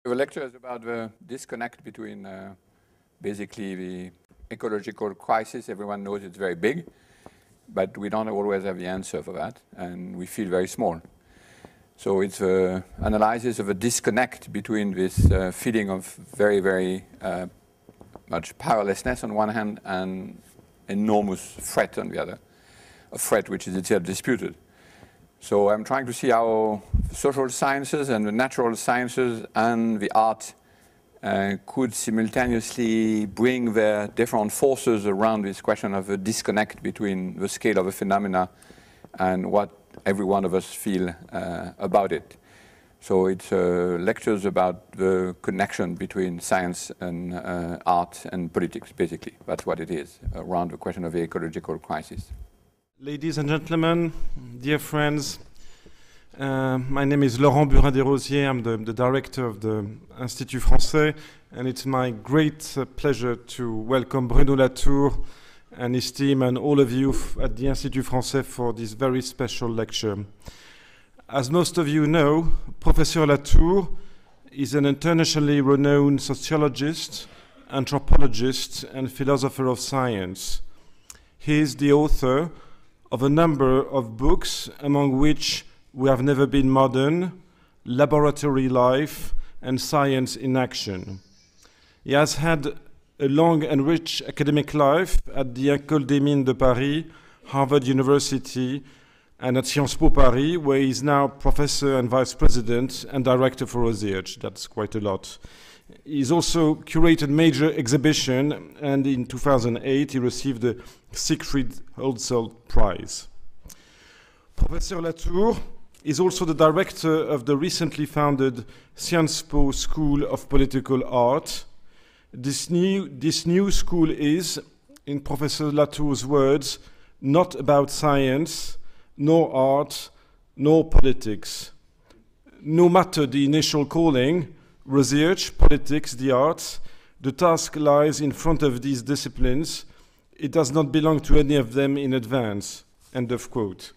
The lecture is about the disconnect between basically the ecological crisis. Everyone knows it's very big, but we don't always have the answer for that, and we feel very small. So it's an analysis of a disconnect between this feeling of very, very much powerlessness on one hand and enormous threat on the other, a threat which is itself disputed. So I'm trying to see how social sciences and the natural sciences and the art could simultaneously bring their different forces around this question of a disconnect between the scale of a phenomena and what every one of us feel about it. So it's lectures about the connection between science and art and politics, basically. That's what it is, around the question of the ecological crisis. Ladies and gentlemen, dear friends, my name is Laurent Burin-Desrosiers. I'm the director of the Institut Français, and it's my great pleasure to welcome Bruno Latour and his team and all of you at the Institut Français for this very special lecture. As most of you know, Professor Latour is an internationally renowned sociologist, anthropologist, and philosopher of science. He is the author of a number of books, among which We Have Never Been Modern, Laboratory Life, and Science in Action. He has had a long and rich academic life at the École des Mines de Paris, Harvard University, and at Sciences Po Paris, where he is now professor and vice president and director for research. That's quite a lot. He's also curated major exhibition, and in 2008 he received the Siegfried Hölzel Prize. Professor Latour is also the director of the recently founded Sciences Po School of Political Art. This new school is, in Professor Latour's words, not about science, nor art, nor politics. No matter the initial calling, research, politics, the arts, the task lies in front of these disciplines. It does not belong to any of them in advance. End of quote.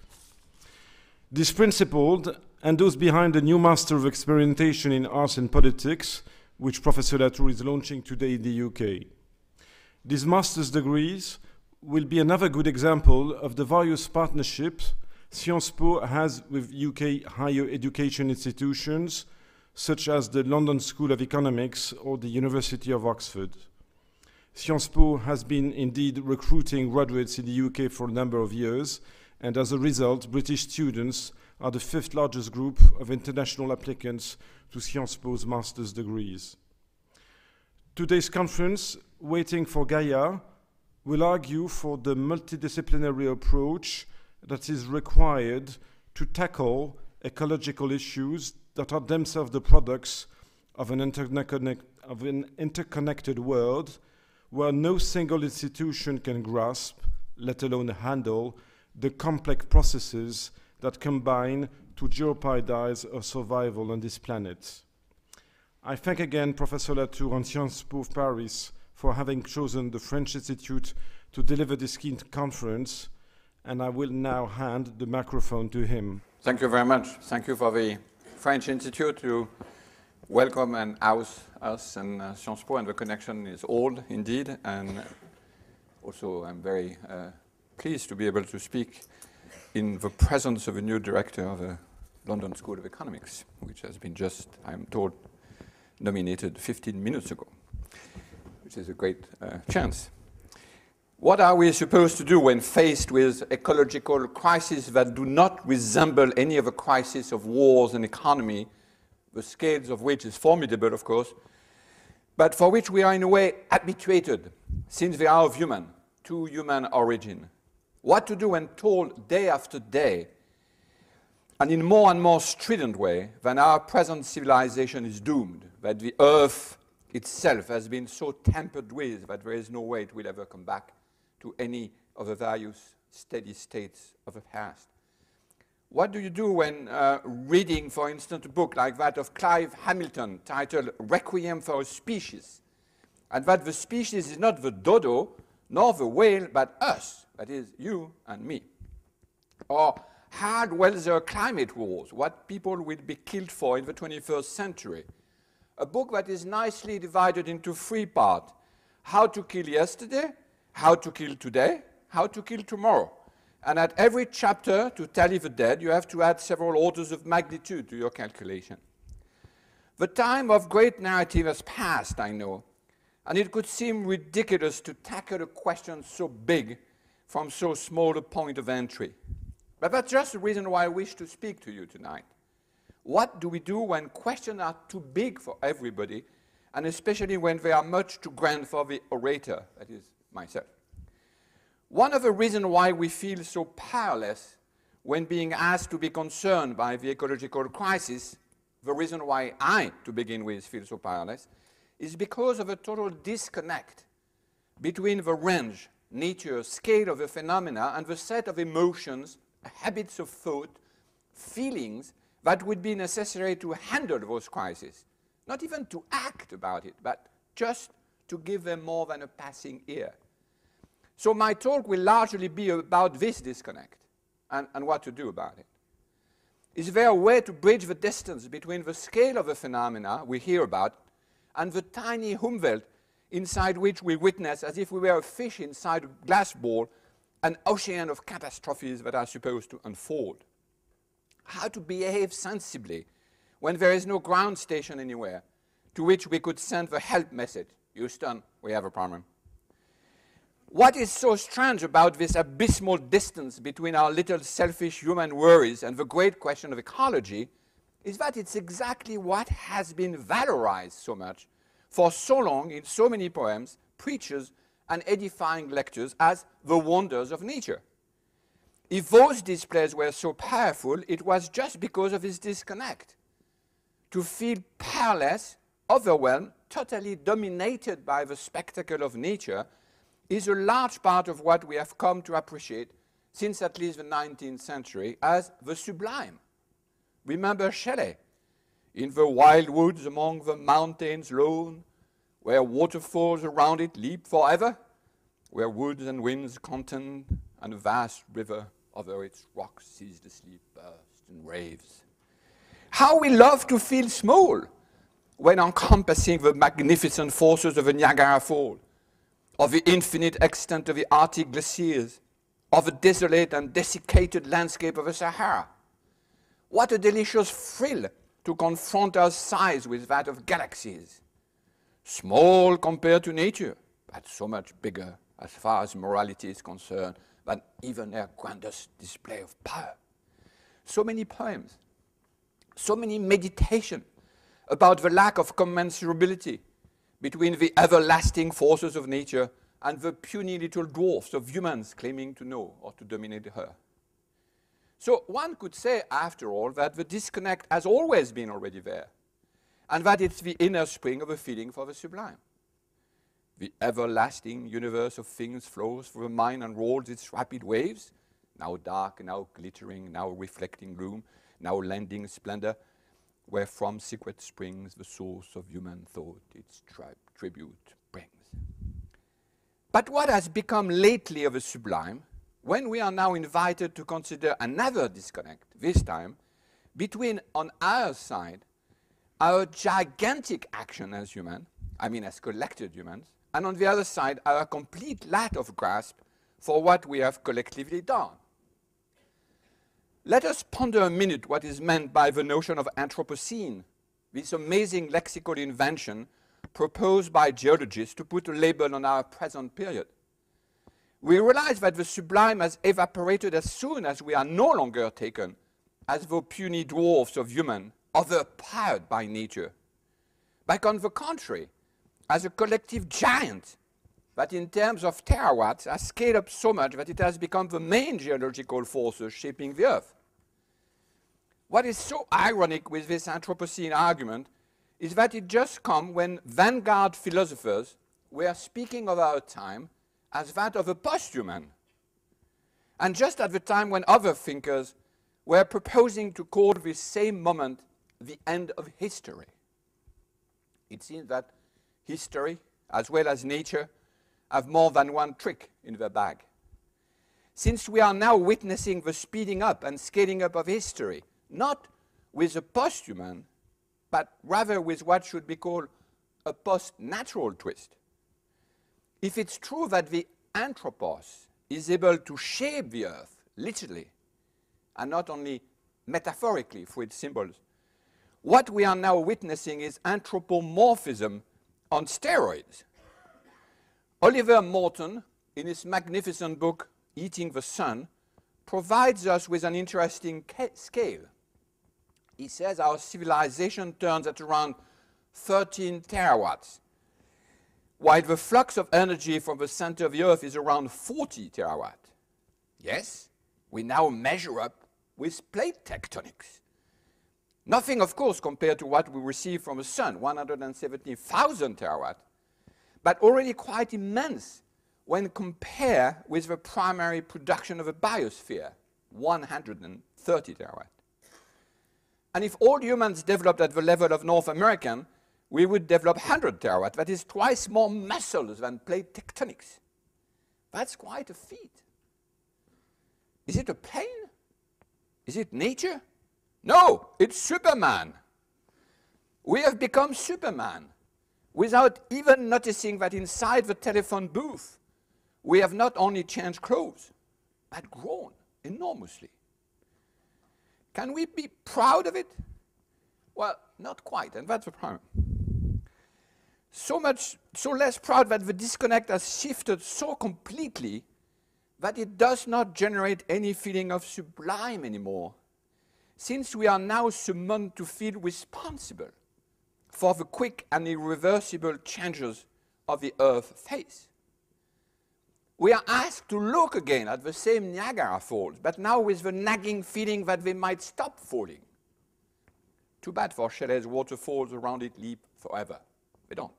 This principle, and those behind the new Master of Experimentation in Arts and Politics, which Professor Latour is launching today in the UK. These master's degrees will be another good example of the various partnerships Sciences Po has with UK higher education institutions, such as the London School of Economics or the University of Oxford. Sciences Po has been indeed recruiting graduates in the UK for a number of years, and as a result, British students are the 5th largest group of international applicants to Sciences Po's master's degrees. Today's conference, Waiting for Gaia, will argue for the multidisciplinary approach that is required to tackle ecological issues that are themselves the products of an interconnected world where no single institution can grasp, let alone handle, the complex processes that combine to jeopardize our survival on this planet. I thank again Professor Latour and Sciences Po Paris for having chosen the French Institute to deliver this key conference, and I will now hand the microphone to him. Thank you very much. Thank you for the French Institute to welcome and house us and Sciences Po, and the connection is old indeed, and also I'm very pleased to be able to speak in the presence of a new director of the London School of Economics, which has been just, I'm told, nominated 15 minutes ago, which is a great chance. What are we supposed to do when faced with ecological crises that do not resemble any of the crises of wars and economy, the scales of which is formidable, of course, but for which we are in a way habituated, since they are of human, to human origin? What to do when told day after day, and in more and more strident way, that our present civilization is doomed, that the earth itself has been so tampered with that there is no way it will ever come back to any of the various steady states of the past? What do you do when reading, for instance, a book like that of Clive Hamilton titled Requiem for a Species, and that the species is not the dodo, nor the whale, but us, that is, you and me? Or hard weather climate wars, what people will be killed for in the 21st century? a book that is nicely divided into 3 parts. How to kill yesterday, how to kill today, how to kill tomorrow. And at every chapter, to tally the dead, you have to add several orders of magnitude to your calculation. The time of great narrative has passed, I know, and it could seem ridiculous to tackle a question so big from so small a point of entry. But that's just the reason why I wish to speak to you tonight. What do we do when questions are too big for everybody, and especially when they are much too grand for the orator, that is myself? One of the reasons why we feel so powerless when being asked to be concerned by the ecological crisis, the reason why I, to begin with, feel so powerless, is because of a total disconnect between the range, nature, scale of the phenomena and the set of emotions, habits of thought, feelings that would be necessary to handle those crises. Not even to act about it, but just to give them more than a passing ear. So my talk will largely be about this disconnect and what to do about it. Is there a way to bridge the distance between the scale of the phenomena we hear about and the tiny Umwelt inside which we witness, as if we were a fish inside a glass ball, an ocean of catastrophes that are supposed to unfold? How to behave sensibly when there is no ground station anywhere to which we could send the help message, Houston, we have a problem. What is so strange about this abysmal distance between our little selfish human worries and the great question of ecology is that it's exactly what has been valorized so much for so long in so many poems, preachers, and edifying lectures as the wonders of nature. If those displays were so powerful, it was just because of this disconnect. To feel powerless, overwhelmed, totally dominated by the spectacle of nature is a large part of what we have come to appreciate since at least the 19th century as the sublime. Remember Shelley, in the wild woods among the mountains lone, where waterfalls around it leap forever, where woods and winds contend, and a vast river over its rocks ceaselessly bursts and raves. How we love to feel small when encompassing the magnificent forces of the Niagara Falls, of the infinite extent of the Arctic glaciers, of the desolate and desiccated landscape of the Sahara. What a delicious thrill to confront our size with that of galaxies. Small compared to nature, but so much bigger as far as morality is concerned than even their grandest display of power. So many poems, so many meditations about the lack of commensurability between the everlasting forces of nature and the puny little dwarfs of humans claiming to know or to dominate her. So one could say, after all, that the disconnect has always been already there, and that it's the inner spring of a feeling for the sublime. The everlasting universe of things flows through the mind and rolls its rapid waves, now dark, now glittering, now reflecting gloom, now lending splendor, where from secret springs the source of human thought its tribute brings. But what has become lately of the sublime, when we are now invited to consider another disconnect, this time, between, on our side, our gigantic action as humans, I mean as collected humans, and on the other side, our complete lack of grasp for what we have collectively done. Let us ponder a minute what is meant by the notion of Anthropocene, this amazing lexical invention proposed by geologists to put a label on our present period. We realize that the sublime has evaporated as soon as we are no longer taken as the puny dwarfs of human, overpowered by nature, but on the contrary, as a collective giant that in terms of terawatts has scaled up so much that it has become the main geological forces shaping the Earth. What is so ironic with this Anthropocene argument is that it just comes when vanguard philosophers were speaking of our time as that of a post-human, and just at the time when other thinkers were proposing to call this same moment the end of history. It seems that history, as well as nature, have more than one trick in their bag. Since we are now witnessing the speeding up and scaling up of history, not with the post-human, but rather with what should be called a post-natural twist. If it's true that the anthropos is able to shape the earth, literally, and not only metaphorically through its symbols, what we are now witnessing is anthropomorphism on steroids. Oliver Morton, in his magnificent book, Eating the Sun, provides us with an interesting scale. He says our civilization turns at around 13 terawatts, while the flux of energy from the center of the Earth is around 40 terawatt. Yes, we now measure up with plate tectonics. Nothing, of course, compared to what we receive from the sun, 170,000 terawatt, but already quite immense when compared with the primary production of a biosphere, 130 terawatt. And if all humans developed at the level of North American, we would develop 100 terawatt. That is twice more muscles than plate tectonics. That's quite a feat. Is it a plane? Is it nature? No, it's Superman. We have become Superman without even noticing that inside the telephone booth, we have not only changed clothes, but grown enormously. Can we be proud of it? Well, not quite, and that's the problem. So less proud that the disconnect has shifted so completely that it does not generate any feeling of sublime anymore, since we are now summoned to feel responsible for the quick and irreversible changes of the Earth's face. We are asked to look again at the same Niagara Falls, but now with the nagging feeling that they might stop falling. Too bad for Shelley's waterfalls around it leap forever. They don't.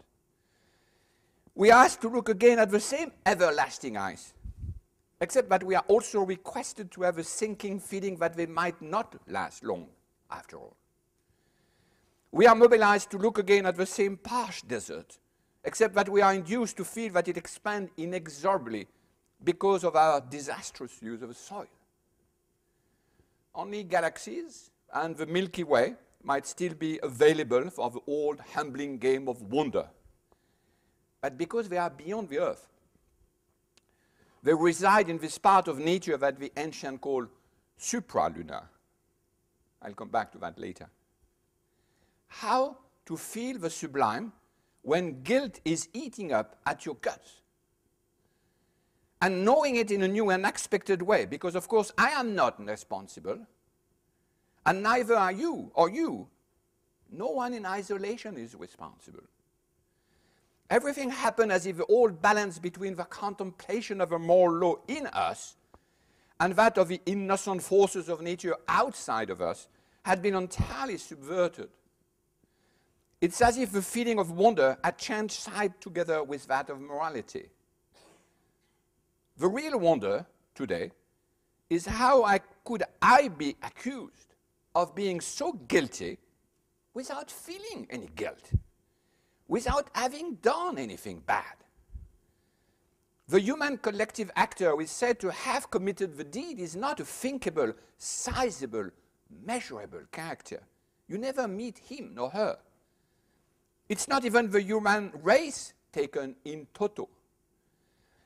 We are asked to look again at the same everlasting ice, except that we are also requested to have a sinking feeling that they might not last long, after all. We are mobilized to look again at the same parched desert, except that we are induced to feel that it expands inexorably because of our disastrous use of the soil. Only galaxies and the Milky Way might still be available for the old humbling game of wonder. But because they are beyond the Earth, they reside in this part of nature that the ancients call supralunar. I'll come back to that later. How to feel the sublime when guilt is eating up at your guts? And knowing it in a new and unexpected way, because of course I am not responsible, and neither are you or you. No one in isolation is responsible. Everything happened as if the old balance between the contemplation of a moral law in us and that of the innocent forces of nature outside of us had been entirely subverted. It's as if the feeling of wonder had changed side together with that of morality. The real wonder today is how could I be accused of being so guilty without feeling any guilt, without having done anything bad. The human collective actor who is said to have committed the deed is not a thinkable, sizable, measurable character. You never meet him nor her. It's not even the human race taken in toto,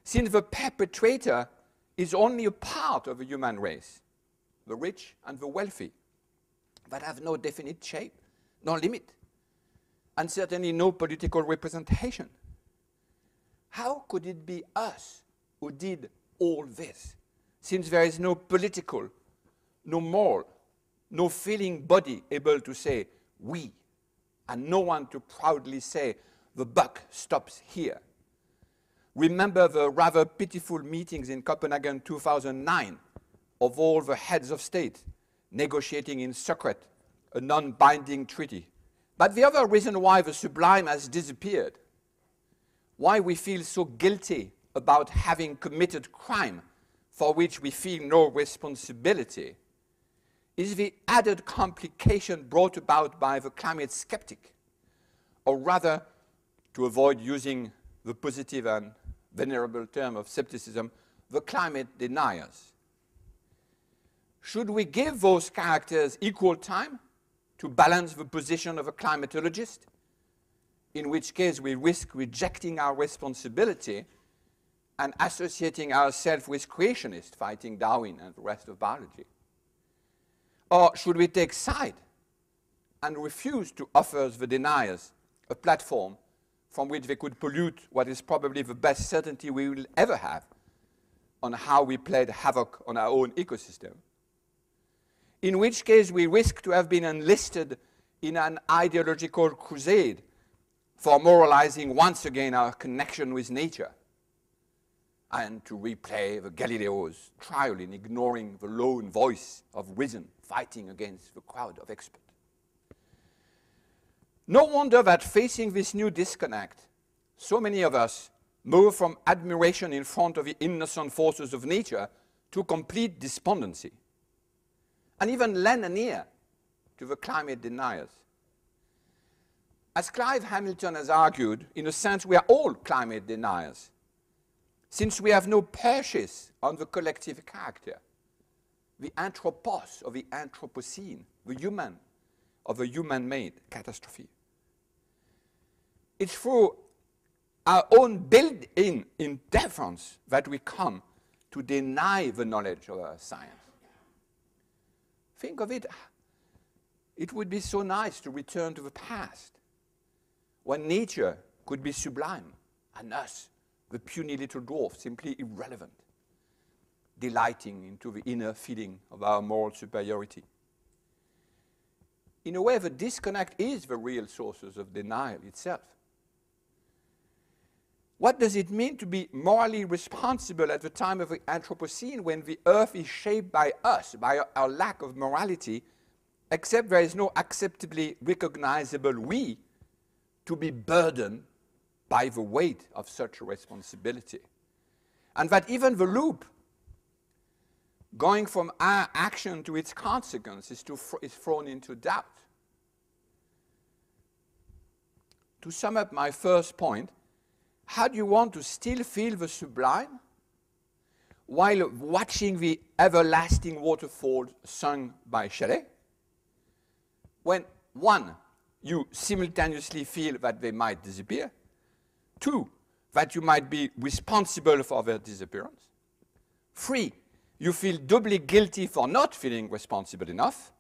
since the perpetrator is only a part of the human race, the rich and the wealthy, that have no definite shape, no limit, and certainly no political representation. How could it be us who did all this, since there is no political, no moral, no feeling body able to say we, and no one to proudly say the buck stops here? Remember the rather pitiful meetings in Copenhagen 2009 of all the heads of state negotiating in secret a non-binding treaty. But the other reason why the sublime has disappeared, why we feel so guilty about having committed crime for which we feel no responsibility, is the added complication brought about by the climate skeptic, or rather, to avoid using the positive and venerable term of skepticism, the climate deniers. Should we give those characters equal time? to balance the position of a climatologist, in which case we risk rejecting our responsibility and associating ourselves with creationists fighting Darwin and the rest of biology? Or should we take side and refuse to offer the deniers a platform from which they could pollute what is probably the best certainty we will ever have on how we played havoc on our own ecosystem? In which case we risk to have been enlisted in an ideological crusade for moralizing once again our connection with nature, and to replay the Galileo's trial in ignoring the lone voice of reason fighting against the crowd of experts. No wonder that facing this new disconnect, so many of us move from admiration in front of the innocent forces of nature to complete despondency, and even lend an ear to the climate deniers. As Clive Hamilton has argued, in a sense we are all climate deniers, since we have no purchase on the collective character, the anthropos of the Anthropocene, the human of the human-made catastrophe. It's through our own built-in indifference that we come to deny the knowledge of our science. Think of it. It would be so nice to return to the past, when nature could be sublime, and us, the puny little dwarf, simply irrelevant, delighting into the inner feeling of our moral superiority. In a way, the disconnect is the real sources of denial itself. What does it mean to be morally responsible at the time of the Anthropocene when the earth is shaped by us, by our lack of morality, except there is no acceptably recognizable we to be burdened by the weight of such a responsibility? And that even the loop going from our action to its consequences is thrown into doubt. To sum up my first point, how do you want to still feel the sublime while watching the everlasting waterfall sung by Shelley, when, one, you simultaneously feel that they might disappear, two, that you might be responsible for their disappearance, three, you feel doubly guilty for not feeling responsible enough,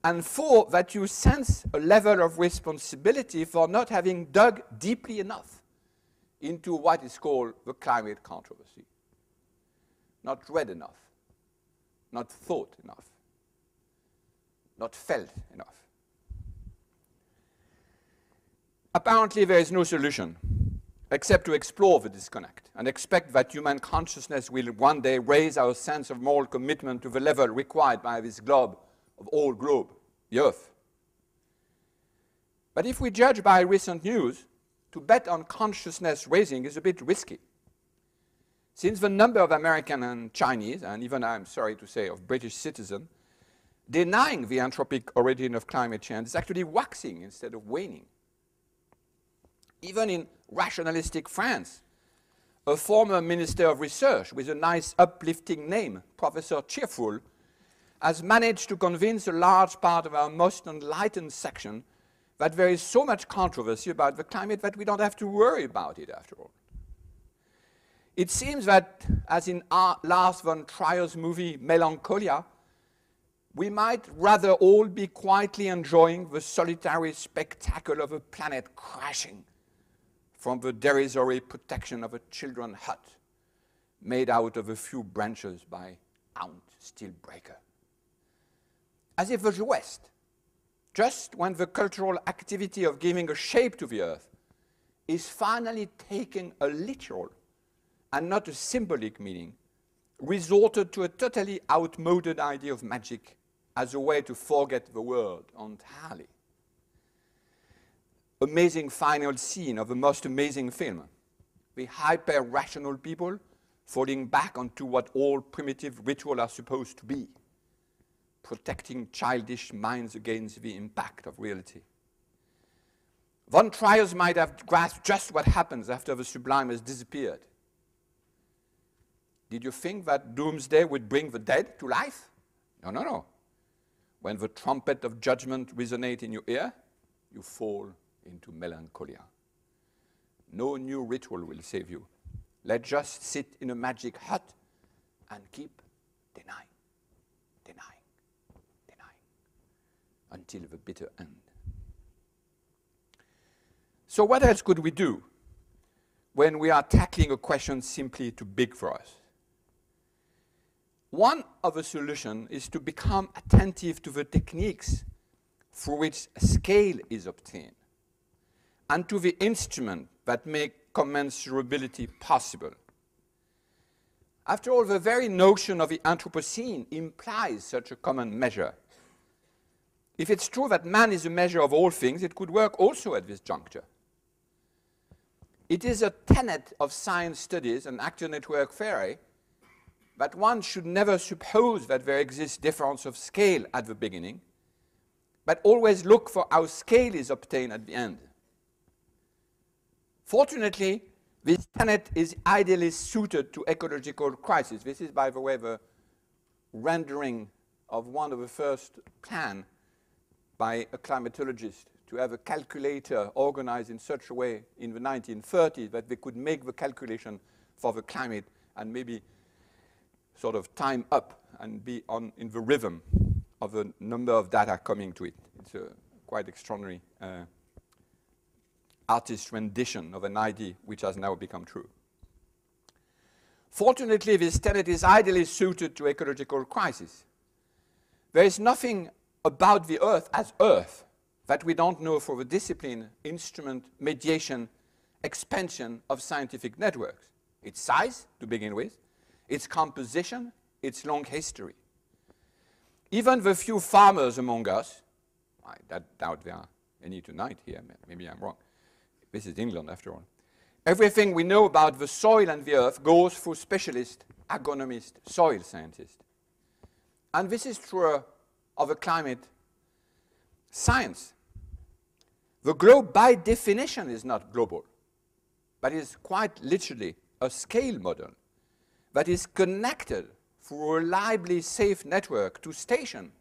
and four, that you sense a level of responsibility for not having dug deeply enough into what is called the climate controversy. Not read enough, not thought enough, not felt enough. Apparently there is no solution except to explore the disconnect and expect that human consciousness will one day raise our sense of moral commitment to the level required by this globe of all globe, the Earth. But if we judge by recent news, to bet on consciousness raising is a bit risky, since the number of American and Chinese, and even I'm sorry to say of British citizens, denying the anthropic origin of climate change is actually waxing instead of waning. Even in rationalistic France, a former Minister of Research with a nice uplifting name, Professor Cheerful, has managed to convince a large part of our most enlightened section that there is so much controversy about the climate that we don't have to worry about it after all. It seems that, as in Lars von Trier's movie Melancholia, we might rather all be quietly enjoying the solitary spectacle of a planet crashing from the derisory protection of a children's hut made out of a few branches by Aunt Steelbreaker. As if the West, just when the cultural activity of giving a shape to the earth is finally taking a literal and not a symbolic meaning, resorted to a totally outmoded idea of magic as a way to forget the world entirely. Amazing final scene of the most amazing film. The hyper-rational people falling back onto what all primitive rituals are supposed to be, protecting childish minds against the impact of reality. Von Trier might have grasped just what happens after the sublime has disappeared. Did you think that doomsday would bring the dead to life? No, no, no. when the trumpet of judgment resonates in your ear, you fall into melancholia. No new ritual will save you. Let's just sit in a magic hut and keep denying, denying, denying, until the bitter end. So what else could we do when we are tackling a question simply too big for us? One of the solutions is to become attentive to the techniques through which scale is obtained and to the instruments that make commensurability possible. After all, the very notion of the Anthropocene implies such a common measure. If it's true that man is a measure of all things, it could work also at this juncture. It is a tenet of science studies and actor network theory that one should never suppose that there exists difference of scale at the beginning, but always look for how scale is obtained at the end. Fortunately, this tenet is ideally suited to ecological crisis. This is, by the way, the rendering of one of the first plans by a climatologist to have a calculator organized in such a way in the 1930s that they could make the calculation for the climate and maybe sort of time up and be in the rhythm of the number of data coming to it. It's a quite extraordinary artist rendition of an idea which has now become true. Fortunately, this tenet is ideally suited to ecological crisis. There is nothing about the Earth as Earth that we don't know for the discipline, instrument, mediation, expansion of scientific networks. Its size, to begin with, its composition, its long history. Even the few farmers among us, I doubt there are any tonight here, maybe I'm wrong. This is England after all. Everything we know about the soil and the earth goes through specialist, agronomist, soil scientists. And this is true of a climate science. The globe by definition is not global, but is quite literally a scale model that is connected through a reliably safe network to stations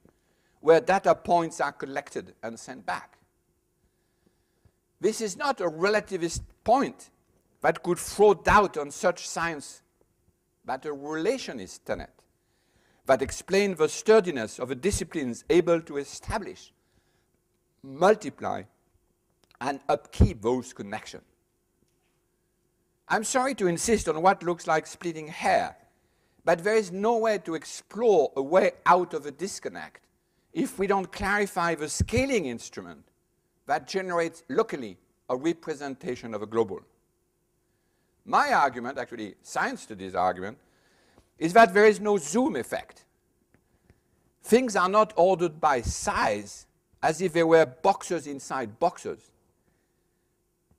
where data points are collected and sent back. This is not a relativist point that could throw doubt on such science, but a relationist tenet that explains the sturdiness of a disciplines able to establish, multiply, and upkeep those connections. I'm sorry to insist on what looks like splitting hair, but there is no way to explore a way out of a disconnect if we don't clarify the scaling instrument that generates locally a representation of a global. My argument, actually science studies argument, is that there is no zoom effect. Things are not ordered by size as if they were boxes inside boxes,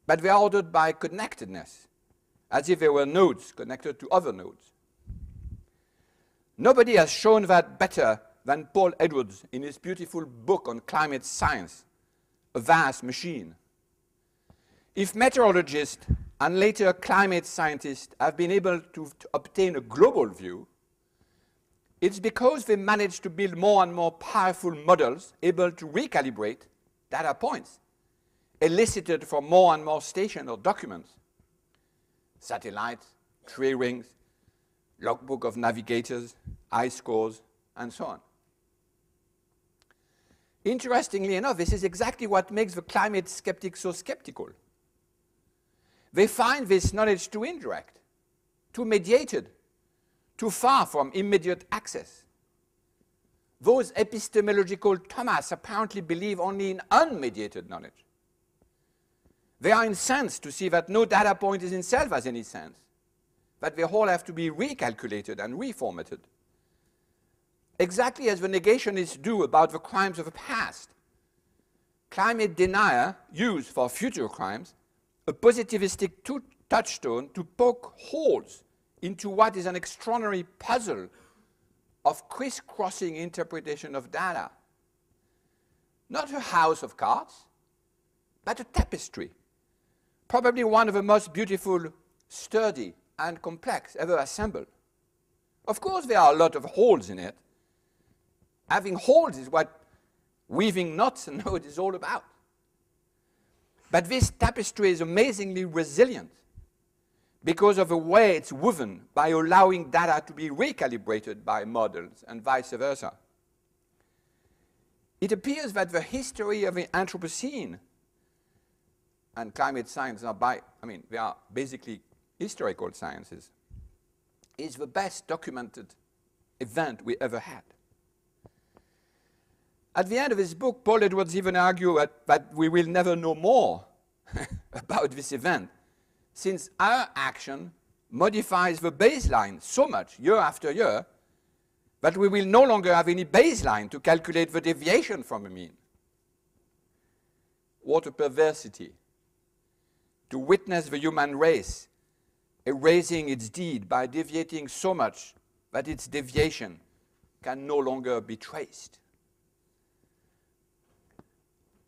but they are ordered by connectedness, as if they were nodes connected to other nodes. Nobody has shown that better than Paul Edwards in his beautiful book on climate science, A Vast Machine. If meteorologists and later climate scientists have been able to obtain a global view, it's because they managed to build more and more powerful models able to recalibrate data points elicited from more and more stations or documents. Satellites, tree rings, logbook of navigators, ice cores, and so on. Interestingly enough, this is exactly what makes the climate skeptics so skeptical. They find this knowledge too indirect, too mediated, too far from immediate access. Those epistemological Thomas apparently believe only in unmediated knowledge. They are incensed to see that no data point is in itself has any sense, that they all have to be recalculated and reformatted. Exactly as the negationists do about the crimes of the past. Climate denier use for future crimes a positivistic touchstone to poke holes into what is an extraordinary puzzle of crisscrossing interpretation of data. Not a house of cards, but a tapestry, probably one of the most beautiful, sturdy, and complex ever assembled. Of course, there are a lot of holes in it. Having holes is what weaving knots and know what it's all about. But this tapestry is amazingly resilient because of the way it's woven by allowing data to be recalibrated by models and vice versa. It appears that the history of the Anthropocene and climate science they are basically historical sciences, is the best documented event we ever had. At the end of his book, Paul Edwards even argued that we will never know more about this event, since our action modifies the baseline so much year after year that we will no longer have any baseline to calculate the deviation from the mean. What a perversity to witness the human race erasing its deed by deviating so much that its deviation can no longer be traced.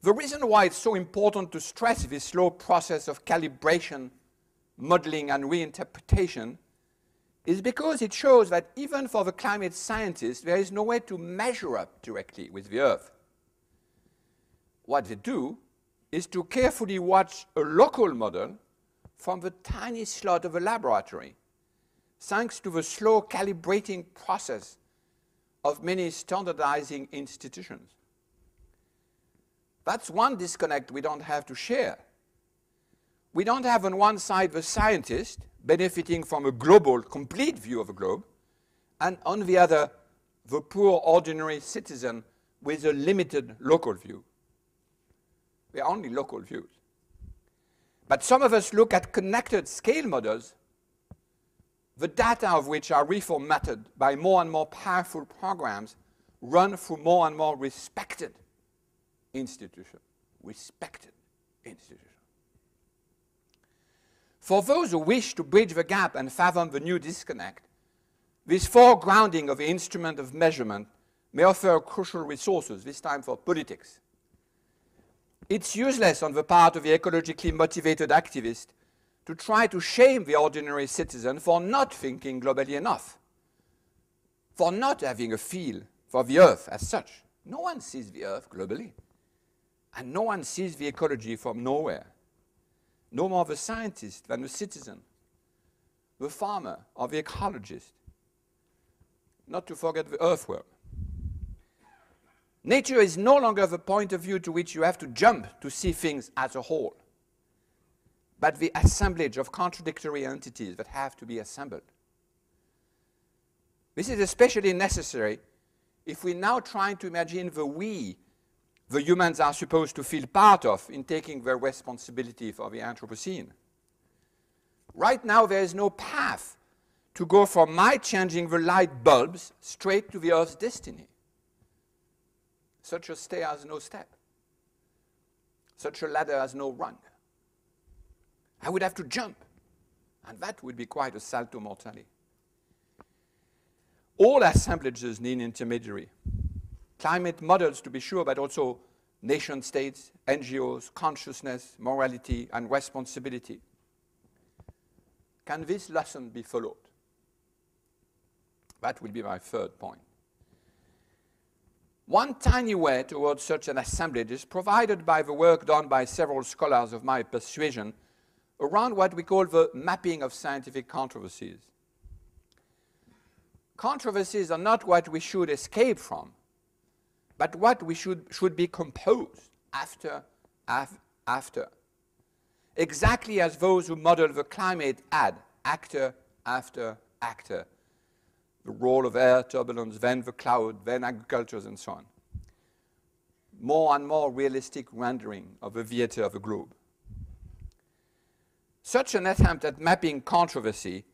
The reason why it's so important to stress this slow process of calibration, modeling, and reinterpretation is because it shows that even for the climate scientists, there is no way to measure up directly with the Earth. What they do is to carefully watch a local model from the tiny slot of a laboratory, thanks to the slow calibrating process of many standardizing institutions. That's one disconnect we don't have to share. We don't have on one side the scientist benefiting from a global, complete view of the globe, and on the other, the poor ordinary citizen with a limited local view. They are only local views. But some of us look at connected scale models, the data of which are reformatted by more and more powerful programs run through more and more respected institutions. For those who wish to bridge the gap and fathom the new disconnect, this foregrounding of the instrument of measurement may offer crucial resources, this time for politics. It's useless on the part of the ecologically motivated activist to try to shame the ordinary citizen for not thinking globally enough, for not having a feel for the Earth as such. No one sees the Earth globally, and no one sees the ecology from nowhere. No more the scientist than the citizen, the farmer or the ecologist, not to forget the earthworm. Nature is no longer the point of view to which you have to jump to see things as a whole, but the assemblage of contradictory entities that have to be assembled. This is especially necessary if we're now trying to imagine the we the humans are supposed to feel part of in taking their responsibility for the Anthropocene. Right now, there is no path to go from my changing the light bulbs straight to the Earth's destiny. Such a stair has no step. Such a ladder has no rung. I would have to jump, and that would be quite a salto mortale. All assemblages need intermediary. Climate models, to be sure, but also nation states, NGOs, consciousness, morality, and responsibility. Can this lesson be followed? That will be my third point. One tiny way towards such an assemblage is provided by the work done by several scholars of my persuasion around what we call the mapping of scientific controversies. Controversies are not what we should escape from, but what we should be composed after. Exactly as those who model the climate add, actor after actor. The role of air, turbulence, then the cloud, then agriculture, and so on. More and more realistic rendering of the theater of the globe. Such an attempt at mapping controversy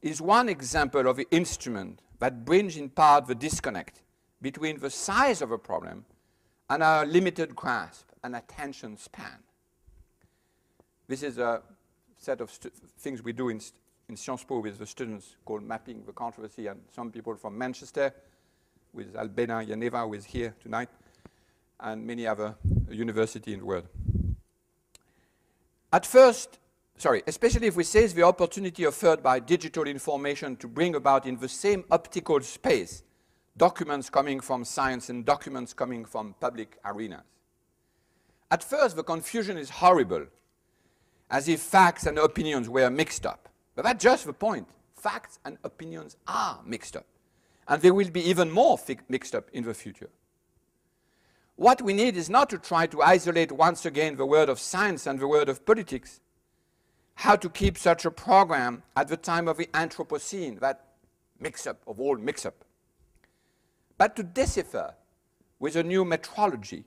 is one example of the instrument that brings in part the disconnect between the size of a problem and our limited grasp and attention span. This is a set of things we do in Sciences Po with the students called Mapping the Controversy, and some people from Manchester, with Albena Yaneva, who is here tonight, and many other universities in the world. At first, especially if we seize the opportunity offered by digital information to bring about in the same optical space documents coming from science and documents coming from public arenas. At first, the confusion is horrible, as if facts and opinions were mixed up. But that's just the point. Facts and opinions are mixed up, and they will be even more mixed up in the future. What we need is not to try to isolate once again the world of science and the world of politics, how to keep such a program at the time of the Anthropocene, that mix-up of all mix-up, but to decipher with a new metrology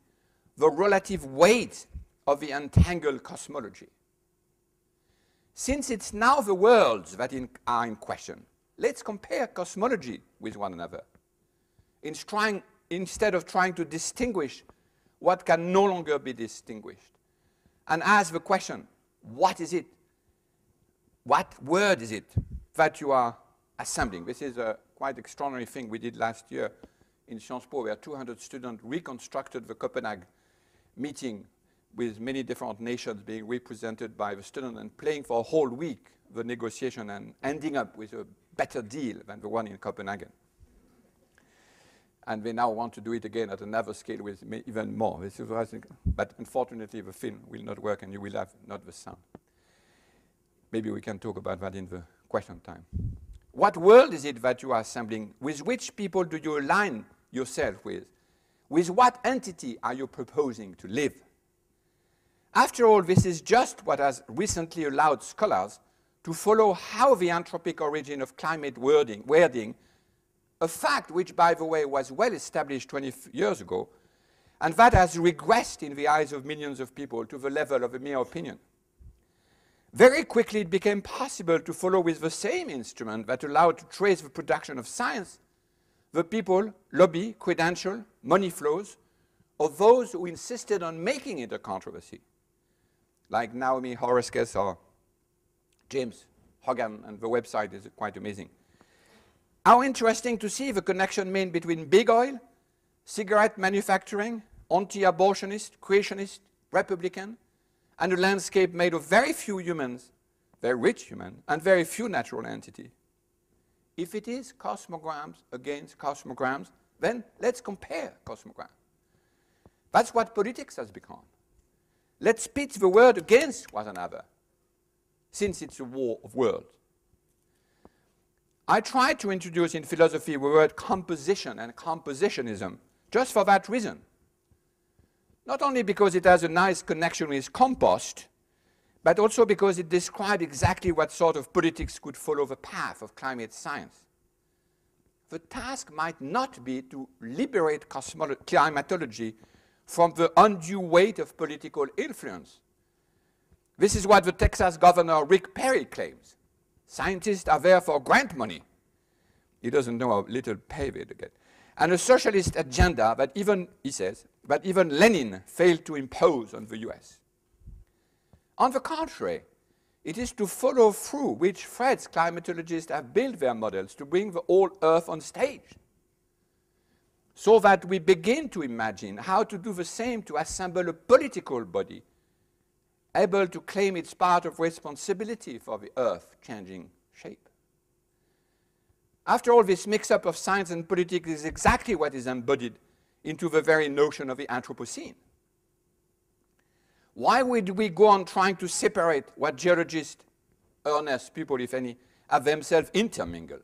the relative weight of the entangled cosmology. Since it's now the worlds that are in question, let's compare cosmology with one another instead of trying to distinguish what can no longer be distinguished, and ask the question, what is it? What word is it that you are assembling? This is a quite extraordinary thing we did last year in Sciences Po, where 200 students reconstructed the Copenhagen meeting with many different nations being represented by the students and playing for a whole week the negotiation and ending up with a better deal than the one in Copenhagen. And they now want to do it again at another scale with even more. This is what I think. But unfortunately, the film will not work and you will have not the sound. Maybe we can talk about that in the question time. What world is it that you are assembling? With which people do you align yourself with? With what entity are you proposing to live? After all, this is just what has recently allowed scholars to follow how the anthropic origin of climate weirding, a fact which, by the way, was well established 20 years ago, and that has regressed in the eyes of millions of people to the level of a mere opinion. Very quickly, it became possible to follow with the same instrument that allowed to trace the production of science, the people, lobby, credential, money flows, of those who insisted on making it a controversy, like Naomi Oreskes or James Hogan, and the website is quite amazing. How interesting to see the connection made between big oil, cigarette manufacturing, anti-abortionist, creationist, Republican, and a landscape made of very few humans, very rich humans, and very few natural entities. If it is cosmograms against cosmograms, then let's compare cosmograms. That's what politics has become. Let's pit the world against one another, since it's a war of worlds. I tried to introduce in philosophy the word composition and compositionism just for that reason. Not only because it has a nice connection with compost, but also because it describes exactly what sort of politics could follow the path of climate science. The task might not be to liberate climatology from the undue weight of political influence. This is what the Texas governor Rick Perry claims. Scientists are there for grant money. He doesn't know how little pay they get. And a socialist agenda that even, he says, that even Lenin failed to impose on the US. On the contrary, it is to follow through which threads climatologists have built their models to bring the whole Earth on stage, so that we begin to imagine how to do the same to assemble a political body able to claim its part of responsibility for the Earth changing shape. After all, this mix-up of science and politics is exactly what is embodied into the very notion of the Anthropocene. Why would we go on trying to separate what geologists, earnest people, if any, have themselves intermingled?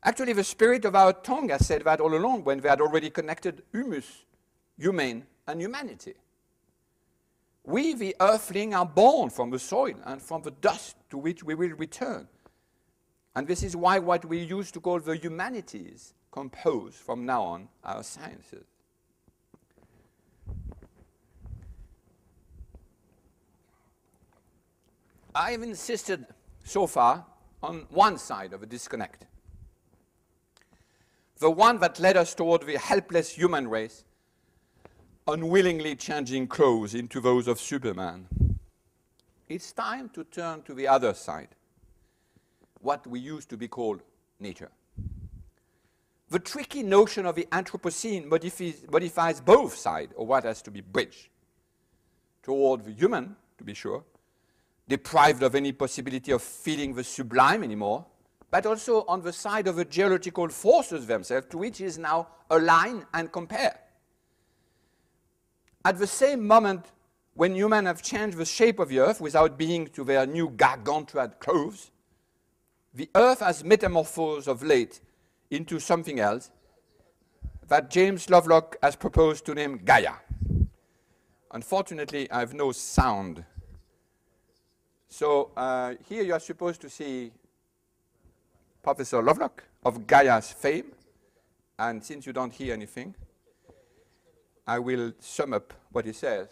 Actually, the spirit of our tongue has said that all along when they had already connected humus, humane, and humanity. We, the earthling, are born from the soil and from the dust to which we will return. And this is why what we used to call the humanities compose from now on our sciences. I have insisted so far on one side of a disconnect, the one that led us toward the helpless human race, unwillingly changing clothes into those of Superman. It's time to turn to the other side, what we used to be called nature. The tricky notion of the Anthropocene modifies both sides of what has to be bridged. Toward the human, to be sure, deprived of any possibility of feeling the sublime anymore, but also on the side of the geological forces themselves, to which is now aligned and compared. At the same moment when humans have changed the shape of the Earth without being to their new gargantuan clothes, the Earth has metamorphosed of late into something else that James Lovelock has proposed to name Gaia. Unfortunately, I have no sound. So here you are supposed to see Professor Lovelock of Gaia's fame. And since you don't hear anything, I will sum up what he says.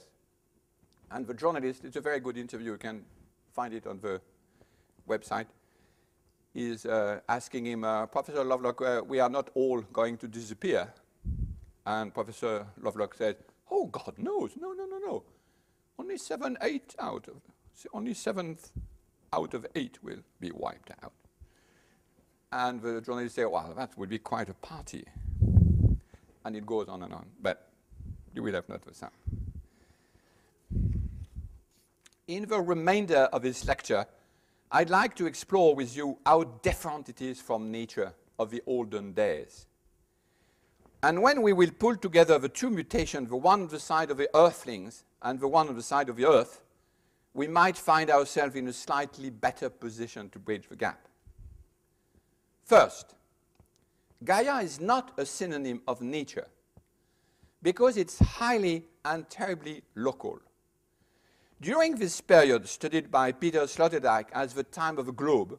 And the journalist, it's a very good interview, you can find it on the website, is asking him, Professor Lovelock, we are not all going to disappear. And Professor Lovelock said, oh, God knows, no. Only 7 out of 8 will be wiped out. And the journalist said, well, that would be quite a party. And it goes on and on, but you will have not the sound. In the remainder of this lecture, I'd like to explore with you how different it is from nature of the olden days. And when we will pull together the two mutations, the one on the side of the Earthlings and the one on the side of the Earth, we might find ourselves in a slightly better position to bridge the gap. First, Gaia is not a synonym of nature because it's highly and terribly local. During this period studied by Peter Sloterdijk as the time of the globe,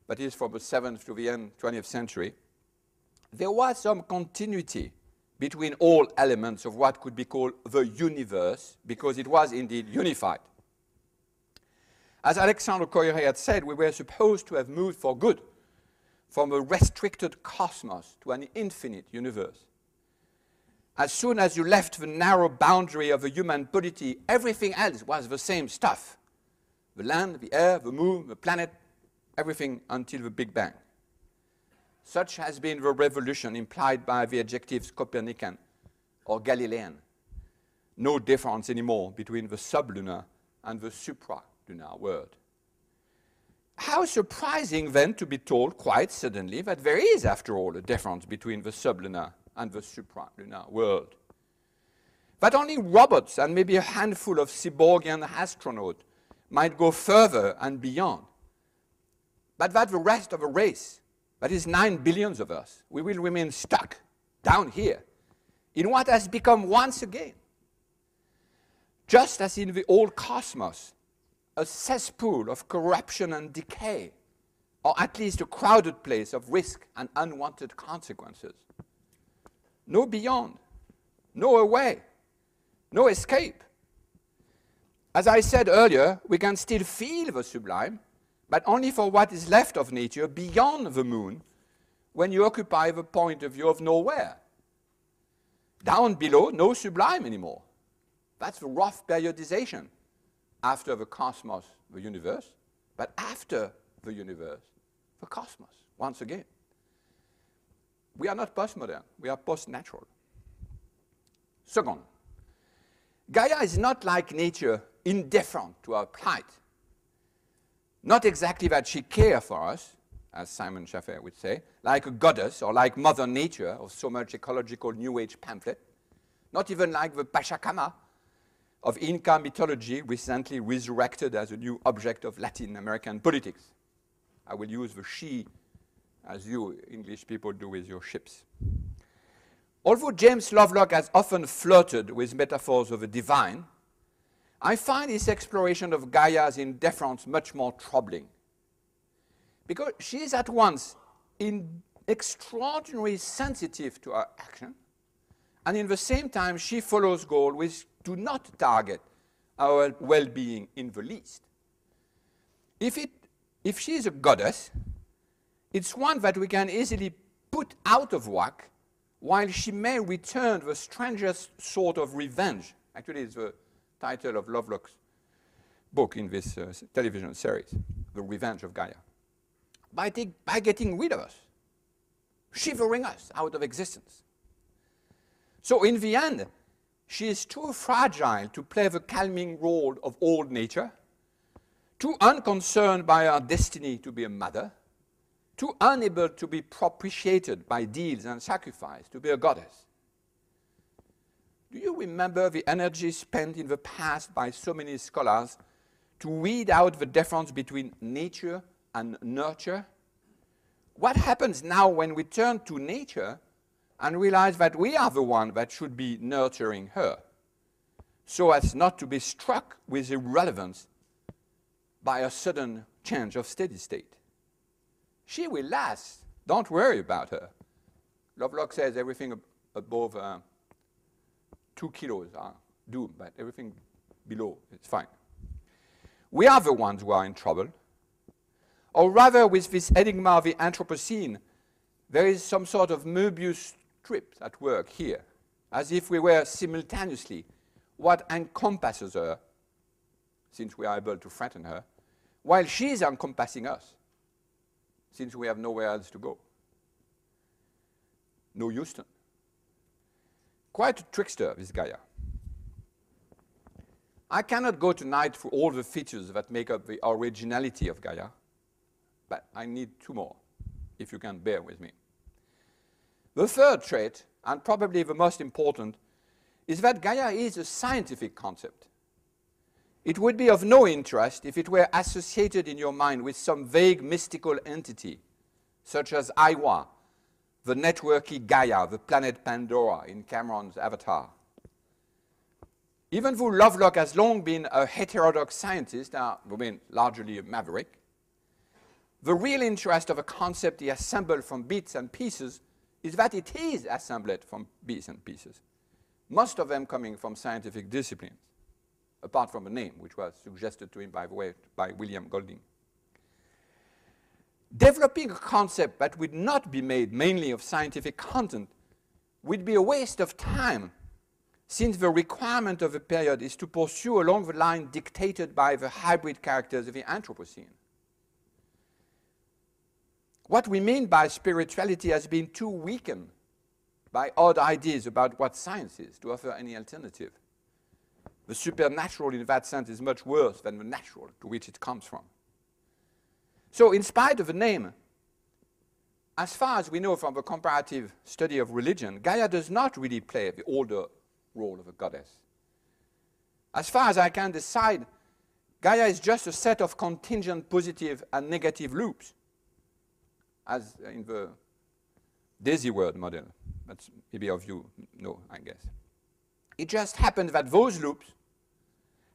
that is from the 7th to the end 20th century, there was some continuity between all elements of what could be called the universe, because it was indeed unified. As Alexandre Koyré had said, we were supposed to have moved for good from a restricted cosmos to an infinite universe. As soon as you left the narrow boundary of the human polity, everything else was the same stuff. The land, the air, the moon, the planet, everything until the Big Bang. Such has been the revolution implied by the adjectives Copernican or Galilean. No difference anymore between the sublunar and the supralunar world. How surprising then to be told quite suddenly that there is, after all, a difference between the sublunar and the supralunar world. That only robots and maybe a handful of cyborgian astronauts might go further and beyond. But that the rest of the race, that is 9 billion of us, we will remain stuck down here in what has become once again, just as in the old cosmos, a cesspool of corruption and decay, or at least a crowded place of risk and unwanted consequences. No beyond, no away, no escape. As I said earlier, we can still feel the sublime, but only for what is left of nature beyond the moon when you occupy the point of view of nowhere. Down below, no sublime anymore. That's the rough periodization. After the cosmos, the universe, but after the universe, the cosmos, once again. We are not postmodern, we are post-natural. Second, Gaia is not like nature indifferent to our plight. Not exactly that she cares for us, as Simon Schaffer would say, like a goddess or like Mother Nature of so much ecological New Age pamphlet. Not even like the Pachacama of Inca mythology, recently resurrected as a new object of Latin American politics. I will use the she as you English people do with your ships. Although James Lovelock has often flirted with metaphors of the divine, I find his exploration of Gaia's indifference much more troubling. Because she is at once extraordinarily sensitive to our action, and in the same time she follows goals which do not target our well-being in the least. If she is a goddess, it's one that we can easily put out of whack, while she may return the strangest sort of revenge. Actually, it's the title of Lovelock's book in this television series, The Revenge of Gaia. By getting rid of us, shivering us out of existence. So in the end, she is too fragile to play the calming role of old nature, too unconcerned by our destiny to be a mother, too unable to be propitiated by deeds and sacrifice, to be a goddess. Do you remember the energy spent in the past by so many scholars to weed out the difference between nature and nurture? What happens now when we turn to nature and realize that we are the one that should be nurturing her, so as not to be struck with irrelevance by a sudden change of steady state? She will last. Don't worry about her. Lovelock says everything above 2 kilos are doomed, but everything below is fine. We are the ones who are in trouble. Or rather, with this enigma of the Anthropocene, there is some sort of Möbius strip at work here, as if we were simultaneously what encompasses her, since we are able to threaten her, while she is encompassing us, since we have nowhere else to go. No Houston. Quite a trickster, this Gaia. I cannot go tonight through all the features that make up the originality of Gaia, but I need 2 more, if you can bear with me. The third trait, and probably the most important, is that Gaia is a scientific concept. It would be of no interest if it were associated in your mind with some vague mystical entity, such as Aiwa, the networky Gaia, the planet Pandora in Cameron's Avatar. Even though Lovelock has long been a heterodox scientist, largely a maverick, the real interest of a concept he assembled from bits and pieces is that it is assembled from bits and pieces, most of them coming from scientific disciplines, apart from the name, which was suggested to him, by the way, by William Golding. Developing a concept that would not be made mainly of scientific content would be a waste of time, since the requirement of the period is to pursue along the line dictated by the hybrid characters of the Anthropocene. What we mean by spirituality has been too weakened by odd ideas about what science is to offer any alternative. The supernatural in that sense is much worse than the natural to which it comes from. So in spite of the name, as far as we know from the comparative study of religion, Gaia does not really play the older role of a goddess. As far as I can decide, Gaia is just a set of contingent positive and negative loops, as in the Daisy word model. That's maybe of you know, I guess. It just happened that those loops